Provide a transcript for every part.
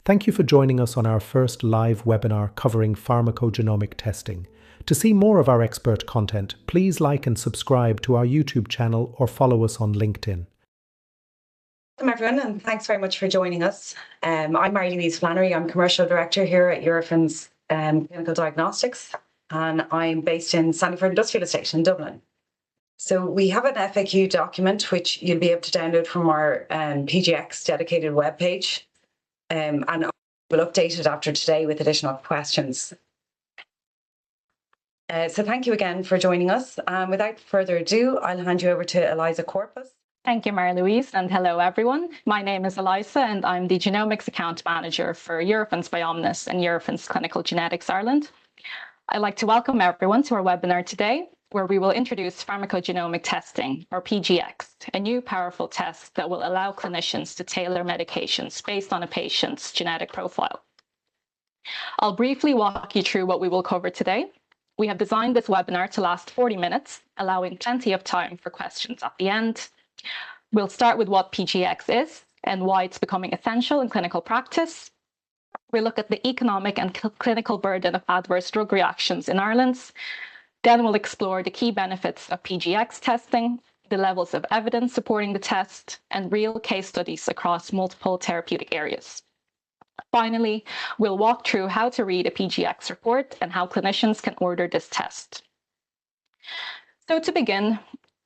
Thank you for joining us on our first live webinar covering pharmacogenomic testing. To see more of our expert content, please like and subscribe to our YouTube channel or follow us on LinkedIn. Welcome everyone, and thanks very much for joining us. I'm Mary-Louise Flannery. I'm Commercial Director here at Eurofins Clinical Diagnostics, and I'm based in Sandyford Industrial Estate in Dublin. So we have an FAQ document which you'll be able to download from our PGX dedicated webpage, and we'll update it after today with additional questions. So thank you again for joining us. Without further ado, I'll hand you over to Eliza Corpus. Thank you, Mary-Louise, and hello, everyone. My name is Eliza, and I'm the Genomics Account Manager for Eurofins Biomnis and Eurofins Clinical Genetics Ireland. I'd like to welcome everyone to our webinar today, where we will introduce pharmacogenomic testing, or PGX, a new powerful test that will allow clinicians to tailor medications based on a patient's genetic profile. I'll briefly walk you through what we will cover today. We have designed this webinar to last 40 minutes, allowing plenty of time for questions at the end. We'll start with what PGX is and why it's becoming essential in clinical practice. We'll look at the economic and clinical burden of adverse drug reactions in Ireland. Then we'll explore the key benefits of PGX testing, the levels of evidence supporting the test, and real case studies across multiple therapeutic areas. Finally, we'll walk through how to read a PGX report and how clinicians can order this test. So to begin,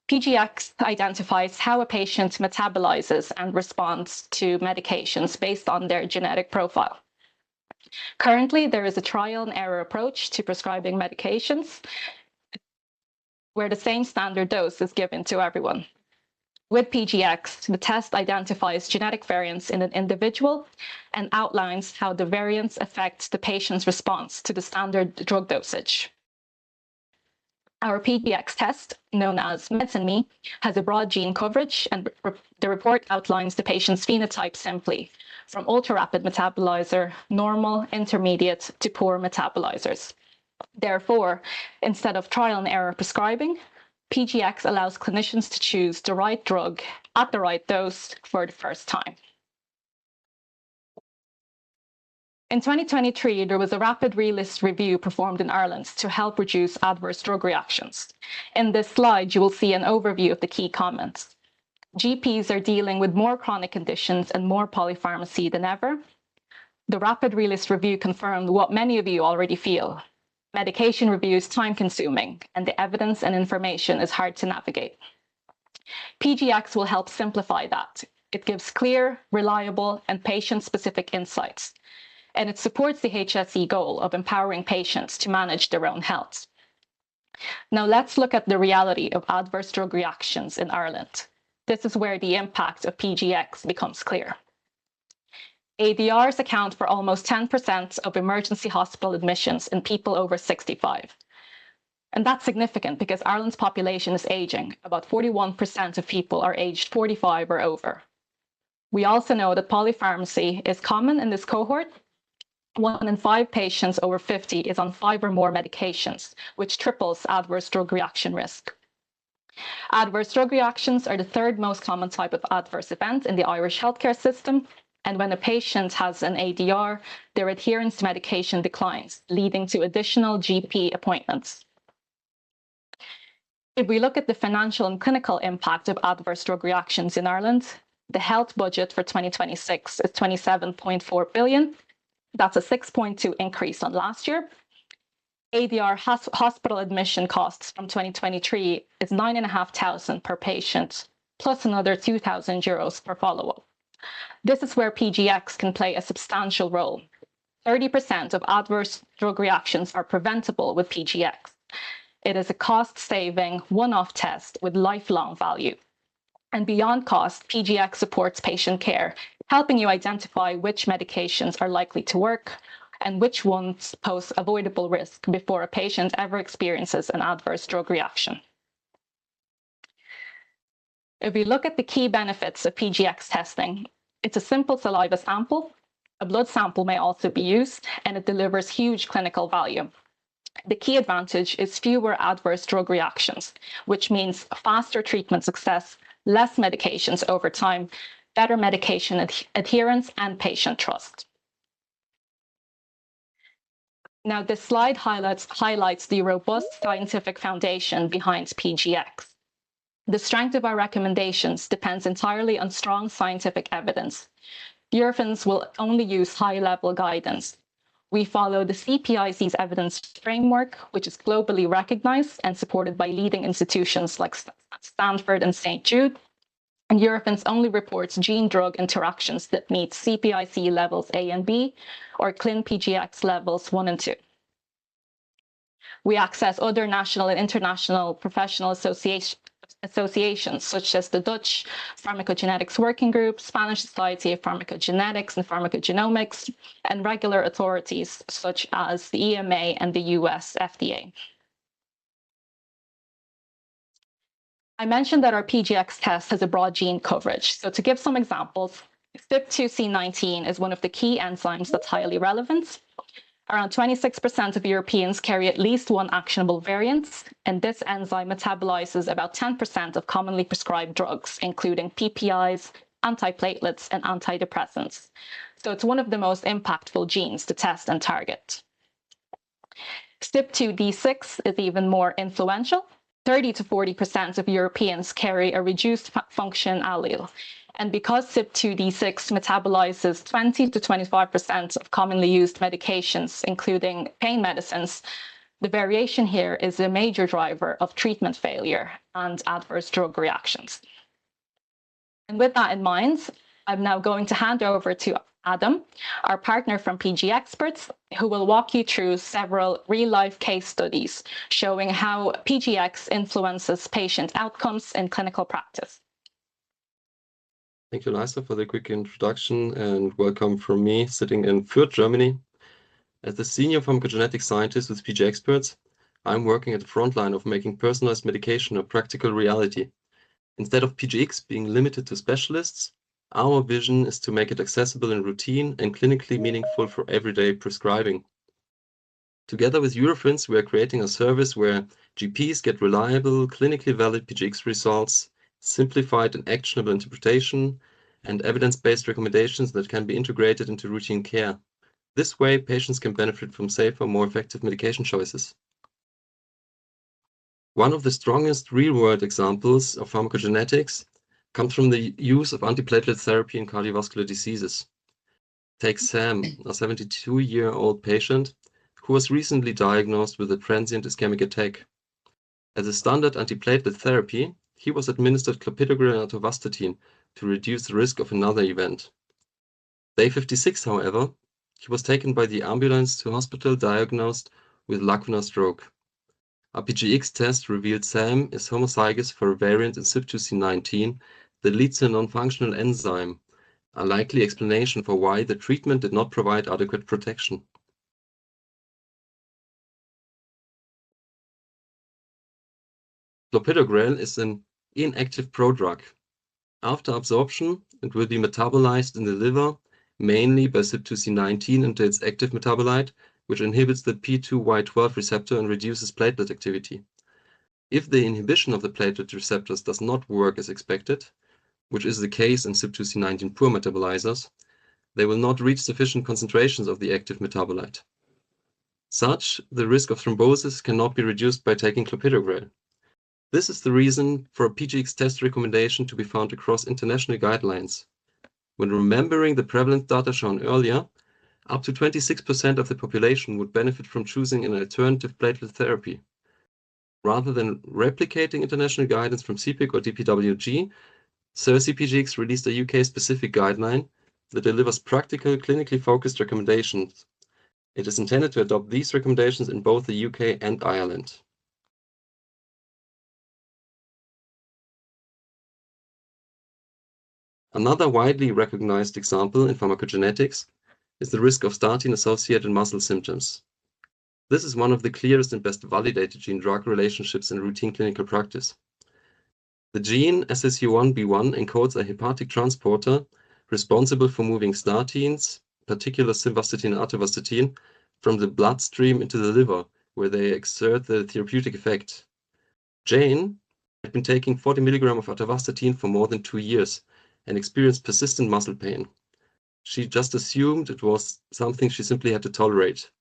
PGX identifies how a patient metabolizes and responds to medications based on their genetic profile. Currently, there is a trial and error approach to prescribing medications where the same standard dose is given to everyone. With PGX, the test identifies genetic variants in an individual and outlines how the variants affect the patient's response to the standard drug dosage. Our PGX test, known as MedicineMe, has a broad gene coverage, and the report outlines the patient's phenotype simply, from ultra-rapid metabolizer, normal, intermediate, to poor metabolizers. Therefore, instead of trial and error prescribing, PGX allows clinicians to choose the right drug at the right dose for the first time. In 2023, there was a rapid relist review performed in Ireland to help reduce adverse drug reactions. In this slide, you will see an overview of the key comments. GPs are dealing with more chronic conditions and more polypharmacy than ever. The rapid relist review confirmed what many of you already feel. Medication review is time-consuming, and the evidence and information is hard to navigate. PGX will help simplify that. It gives clear, reliable, and patient-specific insights, and it supports the HSE goal of empowering patients to manage their own health. Now let's look at the reality of adverse drug reactions in Ireland. This is where the impact of PGX becomes clear. ADRs account for almost 10% of emergency hospital admissions in people over 65. And that's significant because Ireland's population is aging. About 41% of people are aged 45 or over. We also know that polypharmacy is common in this cohort. 1 in 5 patients over 50 is on 5 or more medications, which triples adverse drug reaction risk. Adverse drug reactions are the third most common type of adverse event in the Irish healthcare system, and when a patient has an ADR, their adherence to medication declines, leading to additional GP appointments. If we look at the financial and clinical impact of adverse drug reactions in Ireland, the health budget for 2026 is 27.4 billion. That's a 6.2 increase on last year. ADR hospital admission costs from 2023 is 9,500 per patient, plus another 2,000 euros per follow-up. This is where PGX can play a substantial role. 30% of adverse drug reactions are preventable with PGX. It is a cost-saving, one-off test with lifelong value. And beyond cost, PGX supports patient care, helping you identify which medications are likely to work and which ones pose avoidable risk before a patient ever experiences an adverse drug reaction. If we look at the key benefits of PGX testing, it's a simple saliva sample. A blood sample may also be used, and it delivers huge clinical value. The key advantage is fewer adverse drug reactions, which means faster treatment success, less medications over time, better medication adherence, and patient trust. Now, this slide highlights the robust scientific foundation behind PGX. The strength of our recommendations depends entirely on strong scientific evidence. Eurofins will only use high-level guidance. We follow the CPIC's evidence framework, which is globally recognized and supported by leading institutions like Stanford and St. Jude. And Eurofins only reports gene-drug interactions that meet CPIC levels A and B or ClinPGX levels 1 and 2. We access other national and international professional associations, such as the Dutch Pharmacogenetics Working Group, Spanish Society of Pharmacogenetics and Pharmacogenomics, and regular authorities such as the EMA and the US FDA. I mentioned that our PGX test has a broad gene coverage. So to give some examples, CYP2C19 is one of the key enzymes that's highly relevant. Around 26% of Europeans carry at least one actionable variant, and this enzyme metabolizes about 10% of commonly prescribed drugs, including PPIs, antiplatelets, and antidepressants. So it's one of the most impactful genes to test and target. CYP2D6 is even more influential. 30 to 40% of Europeans carry a reduced function allele. And because CYP2D6 metabolizes 20 to 25% of commonly used medications, including pain medicines, the variation here is a major driver of treatment failure and adverse drug reactions. And with that in mind, I'm now going to hand over to Adam, our partner from PG Experts, who will walk you through several real-life case studies showing how PGX influences patient outcomes in clinical practice. Thank you, Lisa, for the quick introduction, and welcome from me sitting in Fürth, Germany. As the senior pharmacogenetic scientist with PG Experts, I'm working at the front line of making personalized medication a practical reality. Instead of PGX being limited to specialists, our vision is to make it accessible in routine and clinically meaningful for everyday prescribing. Together with Eurofins, we are creating a service where GPs get reliable, clinically valid PGX results, simplified and actionable interpretation, and evidence-based recommendations that can be integrated into routine care. This way, patients can benefit from safer, more effective medication choices. One of the strongest real-world examples of pharmacogenetics comes from the use of antiplatelet therapy in cardiovascular diseases. Take Sam, a 72-year-old patient who was recently diagnosed with a transient ischemic attack. As a standard antiplatelet therapy, he was administered clopidogrel and atorvastatin to reduce the risk of another event. Day 56, however, he was taken by the ambulance to hospital diagnosed with lacunar stroke. A PGX test revealed Sam is homozygous for a variant in CYP2C19 that leads to a non-functional enzyme, a likely explanation for why the treatment did not provide adequate protection. Clopidogrel is an inactive prodrug. After absorption, it will be metabolized in the liver, mainly by CYP2C19 into its active metabolite, which inhibits the P2Y12 receptor and reduces platelet activity. If the inhibition of the platelet receptors does not work as expected, which is the case in CYP2C19 poor metabolizers, they will not reach sufficient concentrations of the active metabolite. Such, the risk of thrombosis cannot be reduced by taking clopidogrel. This is the reason for a PGX test recommendation to be found across international guidelines. When remembering the prevalence data shown earlier, up to 26% of the population would benefit from choosing an alternative platelet therapy. Rather than replicating international guidance from CPIC or DPWG, CERSI-PGX released a UK-specific guideline that delivers practical, clinically focused recommendations. It is intended to adopt these recommendations in both the UK and Ireland. Another widely recognized example in pharmacogenetics is the risk of statin-associated muscle symptoms. This is one of the clearest and best validated gene-drug relationships in routine clinical practice. The gene SSU1B1 encodes a hepatic transporter responsible for moving statins, particularly simvastatin and atorvastatin, from the bloodstream into the liver, where they exert the therapeutic effect. Jane had been taking 40 mg of atorvastatin for more than 2 years and experienced persistent muscle pain. She just assumed it was something she simply had to tolerate.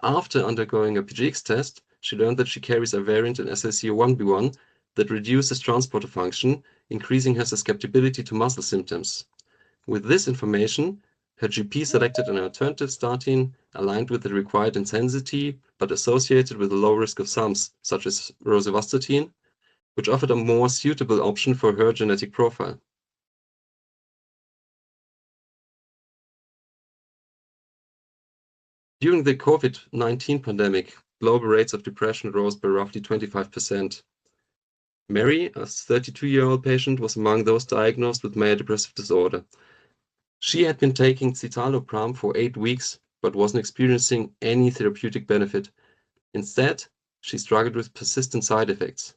After undergoing a PGX test, she learned that she carries a variant in SLC01B1 that reduces transporter function, increasing her susceptibility to muscle symptoms. With this information, her GP selected an alternative statin aligned with the required intensity, but associated with a low risk of SAMs, such as rosuvastatin, which offered a more suitable option for her genetic profile. During the COVID-19 pandemic, global rates of depression rose by roughly 25%. Mary, a 32-year-old patient, was among those diagnosed with major depressive disorder. She had been taking citalopram for 8 weeks, but wasn't experiencing any therapeutic benefit. Instead, she struggled with persistent side effects.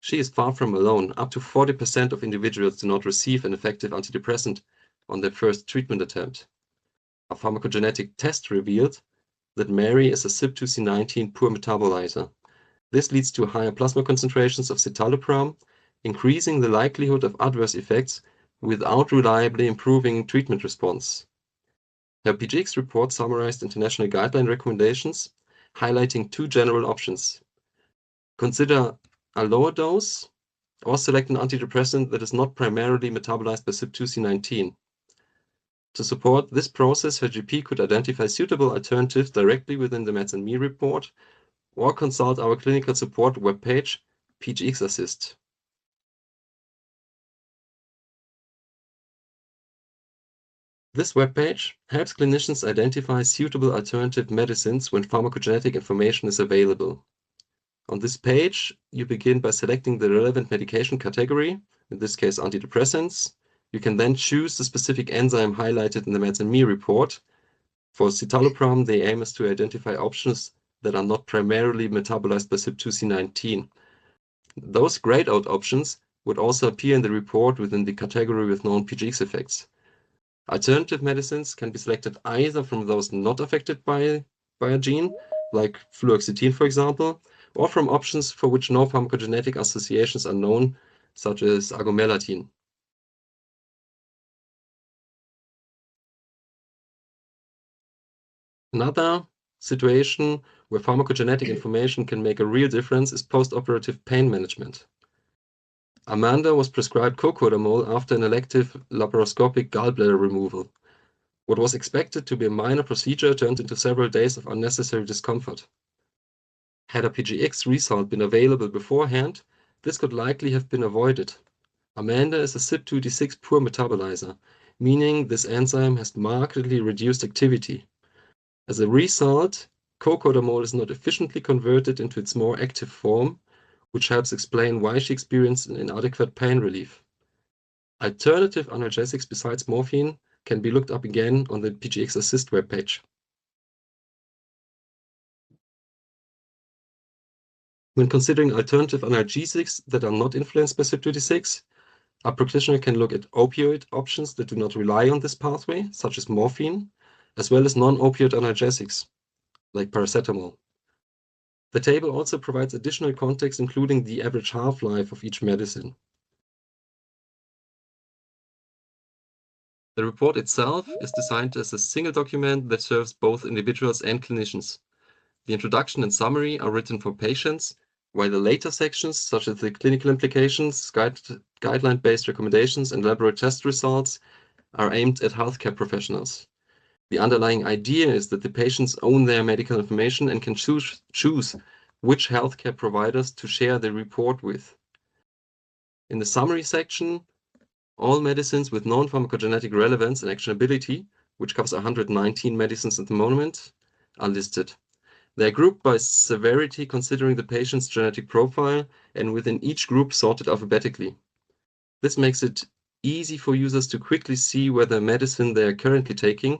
She is far from alone. Up to 40% of individuals do not receive an effective antidepressant on their first treatment attempt. A pharmacogenetic test revealed that Mary is a CYP2C19 poor metabolizer. This leads to higher plasma concentrations of citalopram, increasing the likelihood of adverse effects without reliably improving treatment response. Her PGX report summarized international guideline recommendations, highlighting 2 general options. Consider a lower dose or select an antidepressant that is not primarily metabolized by CYP2C19. To support this process, her GP could identify suitable alternatives directly within the Meds and Me report or consult our clinical support webpage, PGX Assist. This webpage helps clinicians identify suitable alternative medicines when pharmacogenetic information is available. On this page, you begin by selecting the relevant medication category, in this case antidepressants. You can then choose the specific enzyme highlighted in the Meds and Me report. For citalopram, the aim is to identify options that are not primarily metabolized by CYP2C19. Those grayed out options would also appear in the report within the category with known PGX effects. Alternative medicines can be selected either from those not affected by a gene, like fluoxetine, for example, or from options for which no pharmacogenetic associations are known, such as agomelatine. Another situation where pharmacogenetic information can make a real difference is post-operative pain management. Amanda was prescribed cocodamol after an elective laparoscopic gallbladder removal. What was expected to be a minor procedure turned into several days of unnecessary discomfort. Had a PGX result been available beforehand, this could likely have been avoided. Amanda is a CYP2D6 poor metabolizer, meaning this enzyme has markedly reduced activity. As a result, cocodamol is not efficiently converted into its more active form, which helps explain why she experienced an inadequate pain relief. Alternative analgesics besides morphine can be looked up again on the PGX Assist webpage. When considering alternative analgesics that are not influenced by CYP2D6, a practitioner can look at opioid options that do not rely on this pathway, such as morphine, as well as non-opioid analgesics, like paracetamol. The table also provides additional context, including the average half-life of each medicine. The report itself is designed as a single document that serves both individuals and clinicians. The introduction and summary are written for patients, while the later sections, such as the clinical implications, guideline-based recommendations, and laboratory test results, are aimed at healthcare professionals. The underlying idea is that the patients own their medical information and can choose which healthcare providers to share the report with. In the summary section, all medicines with known pharmacogenetic relevance and actionability, which covers 119 medicines at the moment, are listed. They are grouped by severity considering the patient's genetic profile and within each group sorted alphabetically. This makes it easy for users to quickly see whether medicine they are currently taking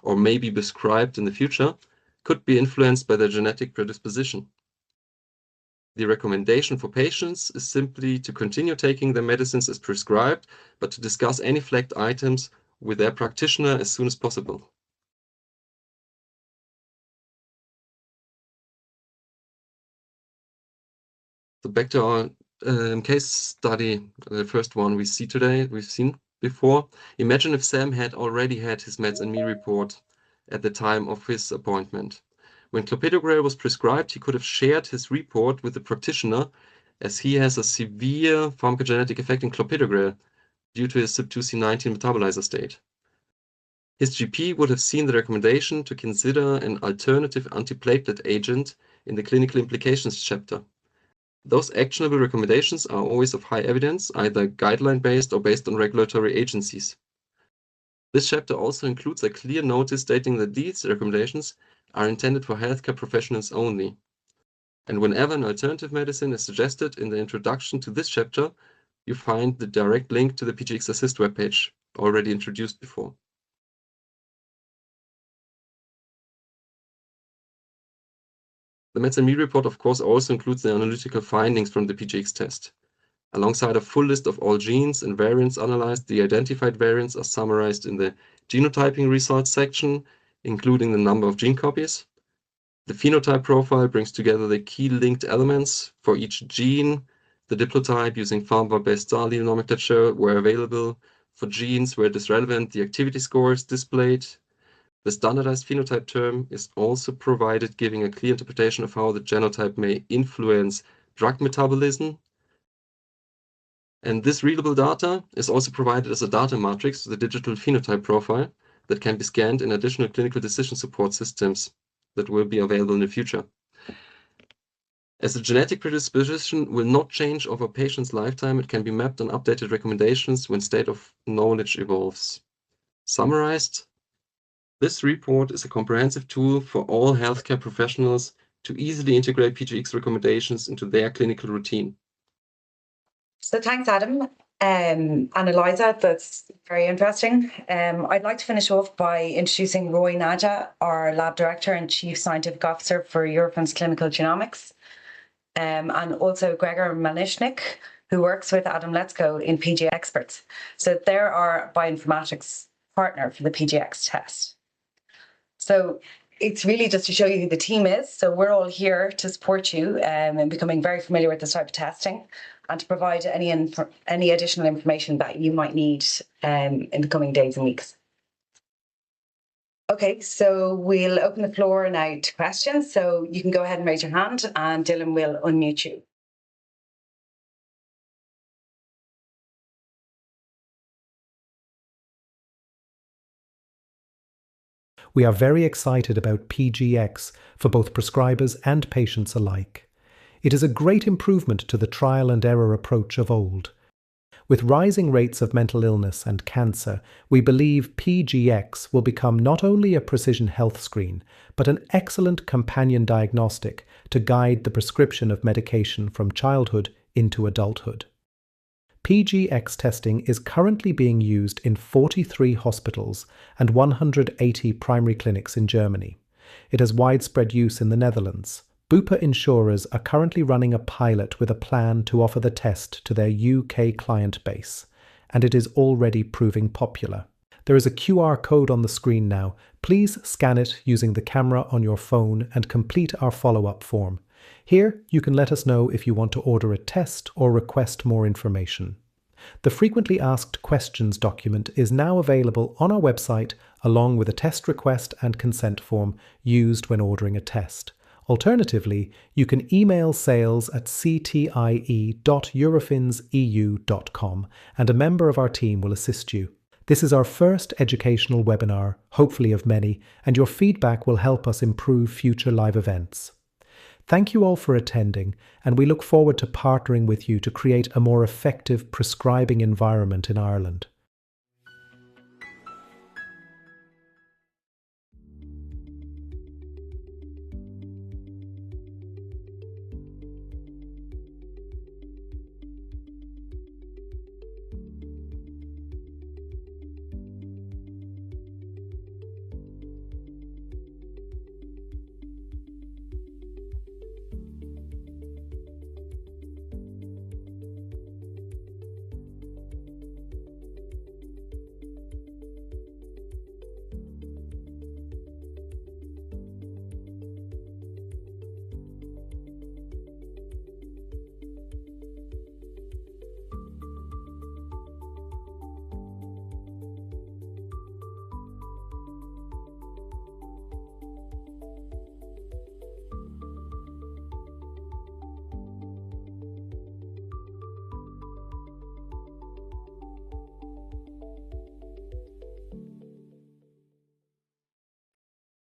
or may be prescribed in the future could be influenced by their genetic predisposition. The recommendation for patients is simply to continue taking their medicines as prescribed, but to discuss any flagged items with their practitioner as soon as possible. So back to our case study, the first one we see today, we've seen before. Imagine if Sam had already had his Meds and Me report at the time of his appointment. When clopidogrel was prescribed, he could have shared his report with the practitioner, as he has a severe pharmacogenetic effect in clopidogrel due to his CYP2C19 metabolizer state. His GP would have seen the recommendation to consider an alternative antiplatelet agent in the clinical implications chapter. Those actionable recommendations are always of high evidence, either guideline-based or based on regulatory agencies. This chapter also includes a clear notice stating that these recommendations are intended for healthcare professionals only. And whenever an alternative medicine is suggested in the introduction to this chapter, you find the direct link to the PGX Assist webpage, already introduced before. The MedSME report, of course, also includes the analytical findings from the PGX test. Alongside a full list of all genes and variants analyzed, the identified variants are summarized in the genotyping results section, including the number of gene copies. The phenotype profile brings together the key linked elements for each gene, the diplotype using pharma-based allele nomenclature where available. For genes where it is relevant, the activity score is displayed. The standardized phenotype term is also provided, giving a clear interpretation of how the genotype may influence drug metabolism. And this readable data is also provided as a data matrix to the digital phenotype profile that can be scanned in additional clinical decision support systems that will be available in the future. As the genetic predisposition will not change over a patient's lifetime, it can be mapped on updated recommendations when state of knowledge evolves. Summarized, this report is a comprehensive tool for all healthcare professionals to easily integrate PGX recommendations into their clinical routine. So thanks, Adam and Eliza. That's very interesting. I'd like to finish off by introducing Roy Nadja, our lab director and chief scientific officer for Eurofins Clinical Genomics, and also Gregor Malishnik, who works with Adam Letzko in PGX Experts. So they're our bioinformatics partner for the PGX test. So it's really just to show you who the team is. So we're all here to support you in becoming very familiar with this type of testing and to provide any additional information that you might need in the coming days and weeks. Okay, so we'll open the floor now to questions. So you can go ahead and raise your hand and Dylan will unmute you. We are very excited about PGX for both prescribers and patients alike. It is a great improvement to the trial and error approach of old. With rising rates of mental illness and cancer, we believe PGX will become not only a precision health screen, but an excellent companion diagnostic to guide the prescription of medication from childhood into adulthood. PGX testing is currently being used in 43 hospitals and 180 primary clinics in Germany. It has widespread use in the Netherlands. Bupa insurers are currently running a pilot with a plan to offer the test to their UK client base, and it is already proving popular. There is a QR code on the screen now. Please scan it using the camera on your phone and complete our follow-up form. Here, you can let us know if you want to order a test or request more information. The Frequently Asked Questions document is now available on our website along with a test request and consent form used when ordering a test. Alternatively, you can email sales@ctie.eurofinseu.com and a member of our team will assist you. This is our first educational webinar, hopefully of many, and your feedback will help us improve future live events. Thank you all for attending, and we look forward to partnering with you to create a more effective prescribing environment in Ireland.